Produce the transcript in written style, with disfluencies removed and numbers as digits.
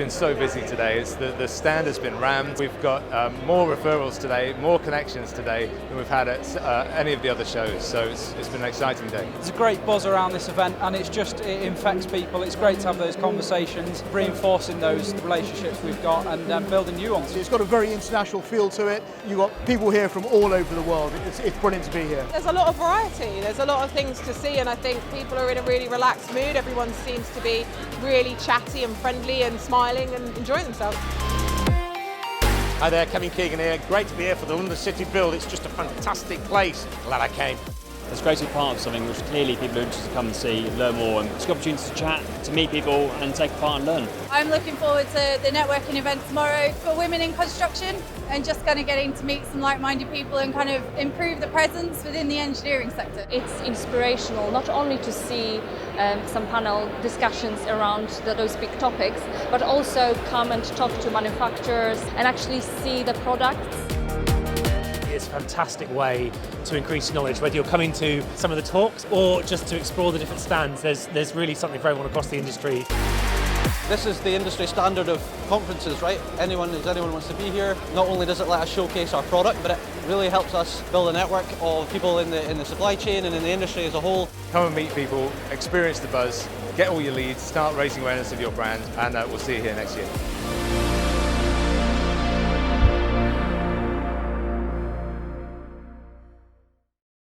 been so busy today. The stand has been rammed. We've got more referrals today, more connections today than we've had at any of the other shows. So it's been an exciting day. There's a great buzz around this event, and it infects people. It's great to have those conversations, reinforcing those relationships we've got and building new ones. It's got a very international feel to it. You've got people here from all over the world. It's brilliant to be here. There's a lot of variety. There's a lot of things to see, and I think people are in a really relaxed mood. Everyone seems to be really chatty and friendly and smiling and enjoying themselves. Hi there, Kevin Keegan here. Great to be here for the London City Build. It's just a fantastic place. Glad I came. It's great to be part of something which clearly people are interested to come and see, learn more, and it's a good opportunity to chat, to meet people and take part and learn. I'm looking forward to the networking event tomorrow for women in construction, and just kind of getting to meet some like-minded people and kind of improve the presence within the engineering sector. It's inspirational not only to see some panel discussions around those big topics, but also come and talk to manufacturers and actually see the products. It's a fantastic way to increase knowledge, whether you're coming to some of the talks or just to explore the different stands. There's really something for everyone across the industry. This is the industry standard of conferences, right? Anyone wants to be here. Not only does it let us showcase our product, but it really helps us build a network of people in the supply chain and in the industry as a whole. Come and meet people, experience the buzz, get all your leads, start raising awareness of your brand, and we'll see you here next year.